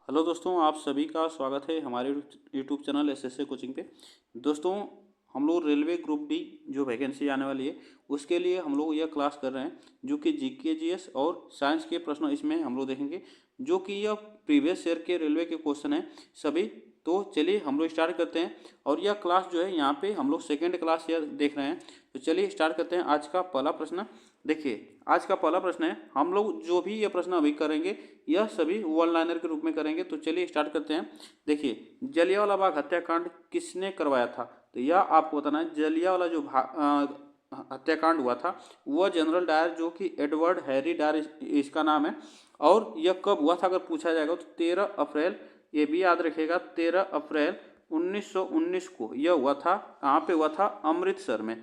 Hello दोस्तों, आप सभी का स्वागत है हमारे यूट्यूब चैनल एसएसए कोचिंग पे। दोस्तों, हम लोग रेलवे ग्रुप डी जो वैकेंसी आने वाली है उसके लिए हम लोग यह क्लास कर रहे हैं, जो कि जीके जीएस और साइंस के प्रश्न इसमें हम लोग देखेंगे, जो कि यह प्रीवियस ईयर के रेलवे के क्वेश्चन हैं सभी। तो चलिए हम लोग स्टार्ट करते हैं। और यह क्लास जो है यहाँ पे हम लोग सेकेंड क्लास यह देख रहे हैं। तो चलिए स्टार्ट करते हैं। आज का पहला प्रश्न देखिए, आज का पहला प्रश्न है, हम लोग जो भी ये प्रश्न अभी करेंगे यह सभी वन लाइनर के रूप में करेंगे। तो चलिए स्टार्ट करते हैं। देखिए, जलियांवाला बाग हत्याकांड किसने करवाया था? तो यह आपको बताना है। जलियांवाला जो हत्याकांड हुआ था वह जनरल डायर, जो कि एडवर्ड हैरी डायर इसका नाम है। और यह कब हुआ था अगर पूछा जाएगा तो 13 अप्रैल, ये भी याद रखिएगा, 13 अप्रैल 1919 को यह हुआ था। कहाँ पे हुआ था? अमृतसर में।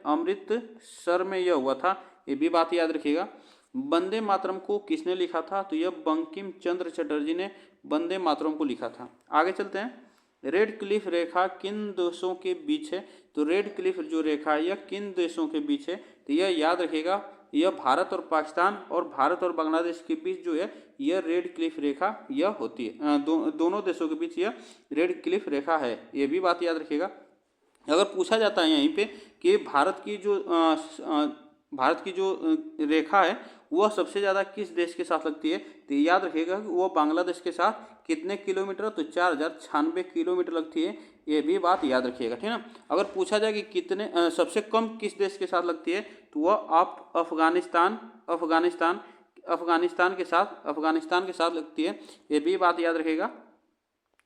अमृतसर में यह हुआ था, ये भी बात याद रखिएगा। वंदे मातरम को किसने लिखा था? तो यह बंकिम चंद्र चटर्जी ने वंदे मातरम को लिखा था। आगे चलते हैं। रेड क्लिफ रेखा किन देशों के बीच है? तो रेड क्लिफ जो रेखा है यह किन देशों के बीच है? तो यह याद रखिएगा, यह भारत और पाकिस्तान और भारत और बांग्लादेश के बीच जो है यह रेड क्लिफ रेखा यह होती है। दोनों देशों के बीच यह रेड क्लिफ रेखा है, ये भी बात याद रखिएगा। अगर पूछा जाता है यहीं पे कि भारत की जो रेखा है वह सबसे ज़्यादा किस देश के साथ लगती है, तो याद रखिएगा कि वह बांग्लादेश के साथ कितने किलोमीटर? तो 4096 किलोमीटर लगती है, ये भी बात याद रखिएगा, ठीक है ना। अगर पूछा जाए कि कितने सबसे कम किस देश के साथ लगती है, तो वह आप अफगानिस्तान के साथ लगती है, ये भी बात याद रखिएगा।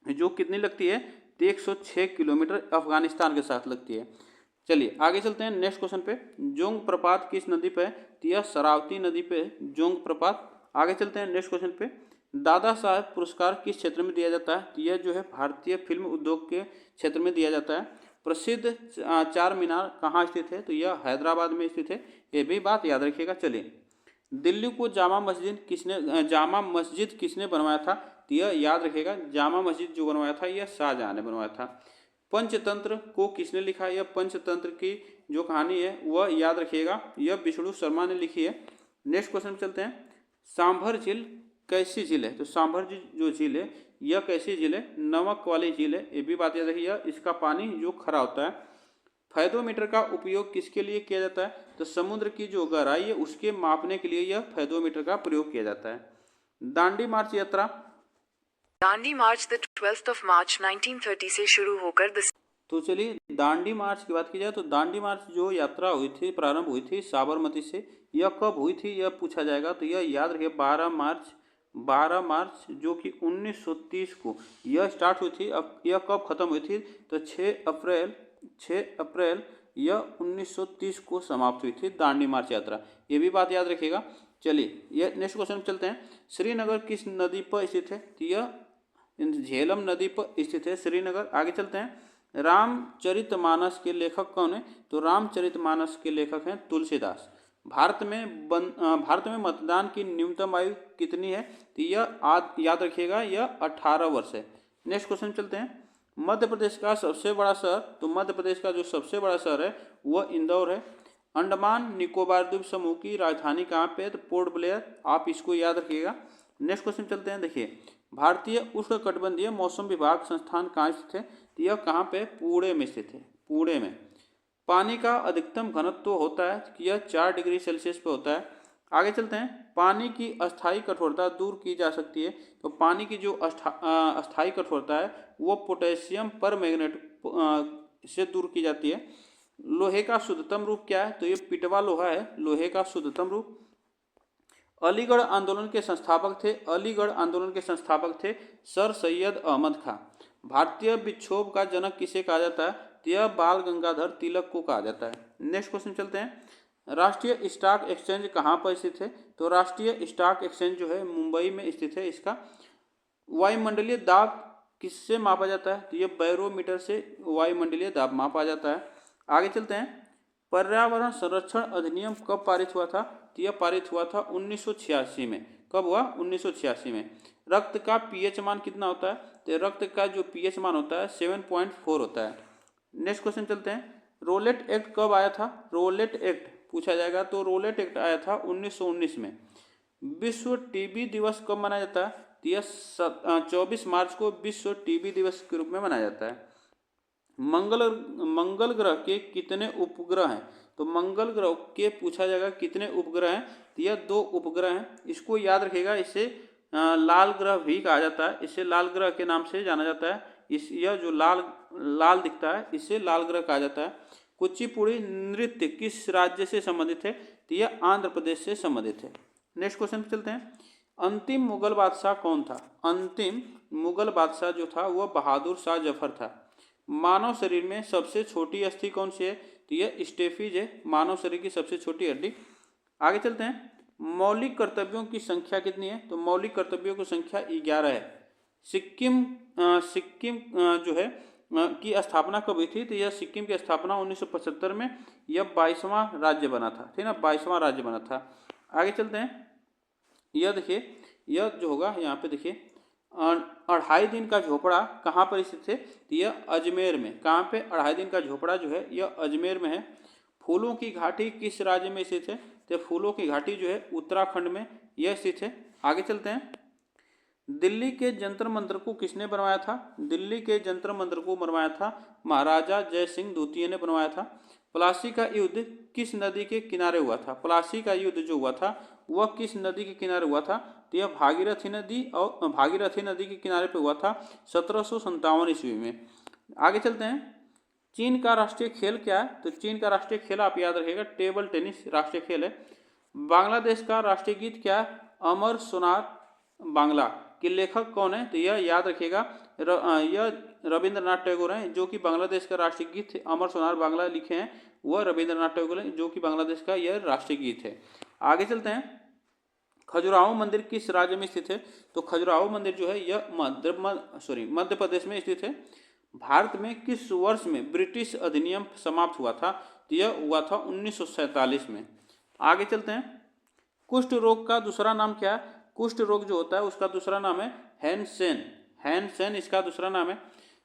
जो कितनी लगती है? तो 106 किलोमीटर अफगानिस्तान के साथ लगती है। चलिए आगे चलते हैं नेक्स्ट क्वेश्चन पे। जोंग प्रपात किस नदी पे है? तो यह शरावती नदी पे जोंग प्रपात। आगे चलते हैं नेक्स्ट क्वेश्चन पे। दादा साहब पुरस्कार किस क्षेत्र में दिया जाता है? तो यह जो है भारतीय फिल्म उद्योग के क्षेत्र में दिया जाता है। प्रसिद्ध चार मीनार कहाँ स्थित है? तो यह हैदराबाद में स्थित है, ये भी बात याद रखिएगा। चलिए, दिल्ली को जामा मस्जिद किसने बनवाया था? तो यह याद रखिएगा, जामा मस्जिद जो बनवाया था यह शाहजहां ने बनवाया था। पंचतंत्र को किसने लिखा? यह पंचतंत्र की जो कहानी है वह याद रखिएगा, यह विष्णु शर्मा ने लिखी है। नेक्स्ट क्वेश्चन चलते हैं। सांभर झील कैसी झील है? तो सांभर जो झील है यह कैसी झील है? नमक वाली झील है, ये भी बात याद रखिएगा। इसका पानी जो खरा होता है। फैदोमीटर का उपयोग किसके लिए किया जाता है? तो समुद्र की जो गहराई है उसके मापने के लिए यह फैदोमीटर का प्रयोग किया जाता है। दांडी मार्च यात्रा। दांडी मार्च द 12th of March 1930 से शुरू होकर तो चलिए दांडी मार्च की बात की जाए तो दांडी मार्च जो यात्रा हुई थी, प्रारंभ हुई थी साबरमती से। यह कब हुई थी यह पूछा जाएगा, तो यह याद रखिए 12 मार्च जो कि 1930 को यह स्टार्ट हुई थी। अब यह कब खत्म हुई थी? तो 6 अप्रैल यह 1930 को समाप्त हुई थी दांडी मार्च यात्रा, ये भी बात याद रखिएगा। चलिए यह नेक्स्ट क्वेश्चन चलते हैं। श्रीनगर किस नदी पर स्थित है? तो यह झेलम नदी पर स्थित है श्रीनगर। आगे चलते हैं। रामचरितमानस के लेखक कौन है? तो रामचरितमानस के लेखक हैं तुलसीदास। भारत में मतदान की न्यूनतम आयु कितनी है? तो यह याद रखिएगा, यह 18 वर्ष है। नेक्स्ट क्वेश्चन चलते हैं। मध्य प्रदेश का सबसे बड़ा शहर, तो मध्य प्रदेश का जो सबसे बड़ा शहर है वह इंदौर है। अंडमान निकोबार द्वीप समूह की राजधानी कहाँ पे है? तो पोर्ट ब्लेयर, आप इसको याद रखिएगा। नेक्स्ट क्वेश्चन चलते हैं। देखिए, भारतीय उष्णकटिबंधीय मौसम विभाग संस्थान कहाँ स्थित है? तो यह कहाँ पे? पुणे में स्थित है, पुणे में। पानी का अधिकतम घनत्व होता है कि यह 4 डिग्री सेल्सियस पे होता है। आगे चलते हैं। पानी की अस्थायी कठोरता दूर की जा सकती है, तो पानी की जो अस्थायी कठोरता है वो पोटेशियम पर मैग्नेट से दूर की जाती है। लोहे का शुद्धतम रूप क्या है? तो ये पिटवा लोहा है, लोहे का शुद्धतम रूप। अलीगढ़ आंदोलन के संस्थापक थे सर सैयद अहमद खां। भारतीय विक्षोभ का जनक किसे कहा जाता है? तो यह बाल गंगाधर तिलक को कहा जाता है। नेक्स्ट क्वेश्चन चलते हैं। राष्ट्रीय स्टॉक एक्सचेंज कहाँ पर स्थित है? तो राष्ट्रीय स्टॉक एक्सचेंज जो है मुंबई में स्थित है। इसका वायुमंडलीय दाब किससे मापा जाता है? तो यह बैरोमीटर से वायुमंडलीय दाब मापा जाता है। आगे चलते हैं। पर्यावरण संरक्षण अधिनियम कब पारित हुआ था? तो यह पारित हुआ था 1986 में। कब हुआ? 1986 में। रक्त का पीएच मान कितना होता है? तो रक्त का जो पीएच मान होता है 7.4 होता है। नेक्स्ट क्वेश्चन चलते हैं। रोलेट एक्ट कब आया था? रोलेट एक्ट पूछा जाएगा, तो रोलेट एक्ट आया था 1919 में। विश्व टीबी दिवस कब मनाया जाता है? तो यह 24 मार्च को विश्व टीबी दिवस के रूप में मनाया जाता है। मंगल ग्रह के कितने उपग्रह हैं? तो मंगल ग्रह के पूछा जाएगा कितने उपग्रह हैं, तो यह 2 उपग्रह हैं। इसको याद रखिएगा, इसे लाल ग्रह भी कहा जाता है, इसे लाल ग्रह के नाम से जाना जाता है। यह जो लाल दिखता है इसे लाल ग्रह कहा जाता है। कुचिपुड़ी नृत्य किस राज्य से संबंधित है? तो यह आंध्र प्रदेश से संबंधित है। नेक्स्ट क्वेश्चन पे चलते हैं। अंतिम मुगल बादशाह कौन था? अंतिम मुगल बादशाह जो था वह बहादुर शाह जफर था। मानव शरीर में सबसे छोटी अस्थि कौन सी है? तो यह स्टेफीज है, मानव शरीर की सबसे छोटी हड्डी। आगे चलते हैं। मौलिक कर्तव्यों की संख्या कितनी है? तो मौलिक कर्तव्यों की संख्या 11 है। सिक्किम जो है की स्थापना कब हुई थी? तो यह सिक्किम की स्थापना 1975 में, यह 22वां राज्य बना था, ठीक ना, 22वां राज्य बना था। आगे चलते हैं। यह देखिए, यह जो होगा यहाँ पे देखिए 2.5 दिन का झोपड़ा कहाँ पर स्थित है? तो यह अजमेर में। कहाँ पे? 2.5 दिन का झोपड़ा जो है यह अजमेर में है। फूलों की घाटी किस राज्य में स्थित है? तो फूलों की घाटी जो है उत्तराखंड में यह स्थित है। आगे चलते हैं। दिल्ली के जंतर मंतर को किसने बनवाया था? दिल्ली के जंतर मंतर को बनवाया था महाराजा जय सिंह द्वितीय ने बनवाया था। प्लासी का युद्ध किस नदी के किनारे हुआ था? प्लासी का युद्ध जो हुआ था वह किस नदी के किनारे हुआ था? तो यह भागीरथी नदी के किनारे पे हुआ था 1757 ईस्वी में। आगे चलते हैं। चीन का राष्ट्रीय खेल क्या है? तो चीन का राष्ट्रीय खेल आप याद रखिएगा टेबल टेनिस राष्ट्रीय खेल है। बांग्लादेश का राष्ट्रीय गीत क्या है? अमर सोनार बांग्ला के लेखक कौन है? तो यह याद रखिएगा यह रविंद्रनाथ टैगोर हैं, जो कि बांग्लादेश का राष्ट्रीय गीत अमर सोनार बांग्ला लिखे हैं वह रविंद्रनाथ टैगोर हैं, जो कि बांग्लादेश का यह राष्ट्रीय गीत है। आगे चलते हैं। खजुराहो मंदिर किस राज्य में स्थित है? तो खजुराहो मंदिर जो है यह मध्य प्रदेश में स्थित है। भारत में किस वर्ष में ब्रिटिश अधिनियम समाप्त हुआ था? तो यह हुआ था 1947 में। आगे चलते हैं। कुष्ठ रोग का दूसरा नाम क्या है? कुष्ठ रोग जो होता है उसका दूसरा नाम है हैंसेन इसका दूसरा नाम है।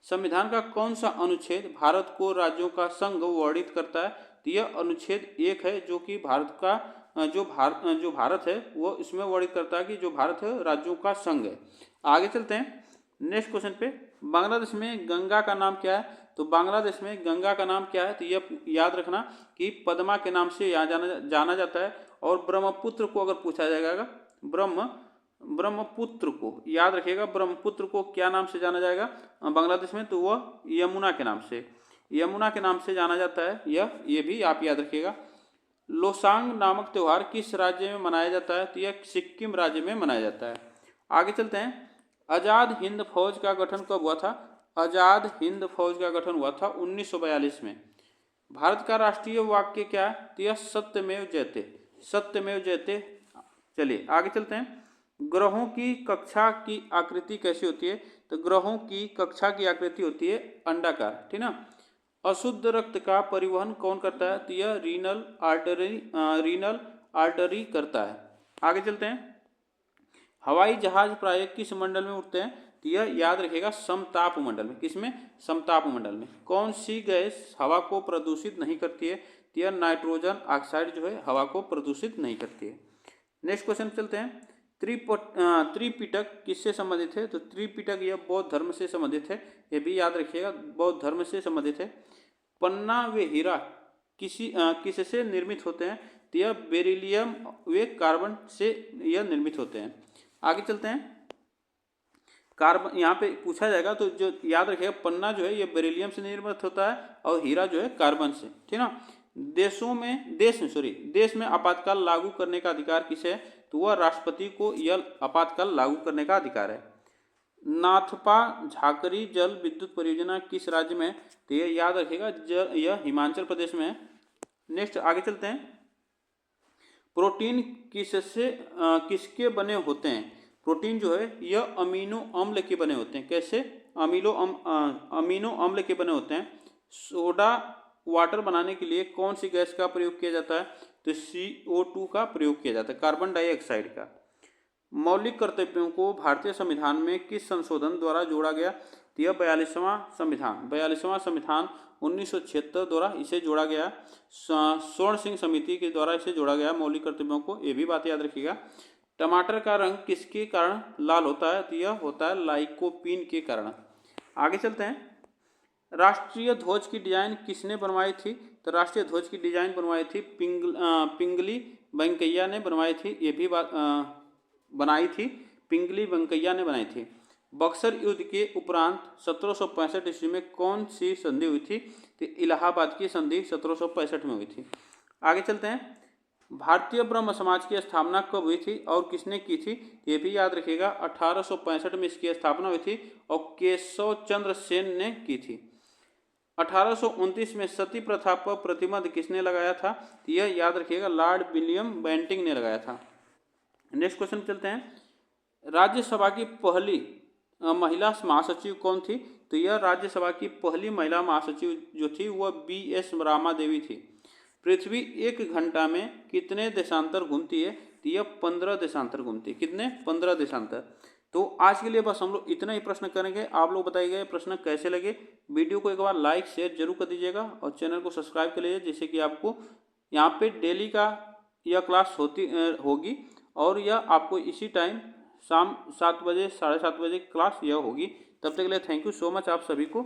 संविधान का कौन सा अनुच्छेद भारत को राज्यों का संघ वर्णित करता है? तो यह अनुच्छेद 1 है, जो कि भारत का जो भारत है वो इसमें वर्णित करता है कि जो भारत है राज्यों का संघ है। आगे चलते हैं नेक्स्ट क्वेश्चन पे। बांग्लादेश में गंगा का नाम क्या है? तो बांग्लादेश में गंगा का नाम क्या है? तो यह याद रखना कि पद्मा के नाम से यहाँ जाना जाता है। और ब्रह्मपुत्र को अगर पूछा जाएगा, ब्रह्मपुत्र को याद रखिएगा, ब्रह्मपुत्र को क्या नाम से जाना जाएगा बांग्लादेश में? तो वह यमुना के नाम से जाना जाता है। ये भी आप याद रखिएगा। लोसांग नामक त्यौहार किस राज्य में मनाया जाता है? तो यह सिक्किम राज्य में मनाया जाता है। आगे चलते हैं। आज़ाद हिंद फौज का गठन कब हुआ था? आज़ाद हिंद फौज का गठन हुआ था 1942 में। भारत का राष्ट्रीय वाक्य क्या है? तो यह सत्यमेव जयते। चलिए आगे चलते हैं। ग्रहों की कक्षा की आकृति कैसी होती है? तो ग्रहों की कक्षा की आकृति होती है अंडाकार, ठीक ना। अशुद्ध रक्त का परिवहन कौन करता है? तो यह रीनल आर्टरी करता है। आगे चलते हैं। हवाई जहाज प्रायः किस मंडल में उड़ते हैं? तो यह याद रखिएगा समताप मंडल में। किसमें? समताप मंडल में। कौन सी गैस हवा को प्रदूषित नहीं करती है? तो यह नाइट्रोजन ऑक्साइड जो है हवा को प्रदूषित नहीं करती है। नेक्स्ट क्वेश्चन चलते हैं। त्रिपिटक किससे संबंधित है? तो त्रिपिटक यह बौद्ध धर्म से संबंधित है, यह भी याद रखिएगा बौद्ध धर्म से संबंधित है। पन्ना व हीरा किससे निर्मित होते हैं? तो यह बेरिलियम व कार्बन से यह निर्मित होते हैं। आगे चलते हैं। कार्बन यहाँ पे पूछा जाएगा तो जो याद रखिएगा पन्ना जो है यह बेरिलियम से निर्मित होता है और हीरा जो है कार्बन से, ठीक ना। देश में आपातकाल लागू करने का अधिकार किसे है? तो वह राष्ट्रपति को यह आपातकाल लागू करने का अधिकार है। नाथपा झाकरी जल विद्युत परियोजना किस राज्य में है? तो यह याद रखिएगा यह हिमाचल प्रदेश में है। नेक्स्ट आगे चलते हैं। प्रोटीन किसके बने होते हैं? प्रोटीन जो है यह अमीनो अम्ल के बने होते हैं। कैसे? अमीनो अम्ल के बने होते हैं। सोडा वाटर बनाने के लिए कौन सी गैस का प्रयोग किया जाता है? तो CO2 का प्रयोग किया जाता है, कार्बन डाइऑक्साइड का। मौलिक कर्तव्यों को भारतीय संविधान में किस संशोधन द्वारा जोड़ा गया? तो यह 42वां संविधान 1976 द्वारा इसे जोड़ा गया। स्वर्ण सिंह समिति के द्वारा इसे जोड़ा गया मौलिक कर्तव्यों को, ये भी बात याद रखिएगा। टमाटर का रंग किसके कारण लाल होता है? तो यह होता है लाइकोपीन के कारण। आगे चलते हैं। राष्ट्रीय ध्वज की डिजाइन किसने बनवाई थी? तो राष्ट्रीय ध्वज की डिजाइन बनवाई थी पिंगली वेंकैया ने बनवाई थी। ये भी बात बनाई थी, पिंगली वेंकैया ने बनाई थी। बक्सर युद्ध के उपरांत 1765 ईस्वी में कौन सी संधि हुई थी? तो इलाहाबाद की संधि 1765 में हुई थी। आगे चलते हैं। भारतीय ब्रह्म समाज की स्थापना कब हुई थी और किसने की थी? ये भी याद रखिएगा, 1865 में इसकी स्थापना हुई थी और केशव चंद्र सेन ने की थी। 1829 में सती प्रथा पर प्रतिबंध किसने लगाया था? यह याद रखिएगा, लॉर्ड विलियम बेंटिंग ने लगाया था। नेक्स्ट क्वेश्चन चलते हैं। राज्यसभा की पहली महिला महासचिव कौन थी? तो यह राज्यसभा की पहली महिला महासचिव जो थी वह BS रामा देवी थी। पृथ्वी 1 घंटा में कितने देशांतर घूमती है? तो यह 15 देशांतर घूमती है। कितने? 15 देशांतर। तो आज के लिए बस हम लोग इतना ही प्रश्न करेंगे। आप लोग बताइए गए प्रश्न कैसे लगे। वीडियो को एक बार लाइक शेयर जरूर कर दीजिएगा और चैनल को सब्सक्राइब कर लीजिए, जिससे कि आपको यहाँ पे डेली का यह क्लास होगी और यह आपको इसी टाइम शाम 7 बजे 7:30 बजे क्लास यह होगी। तब तक के लिए थैंक यू सो मच आप सभी को।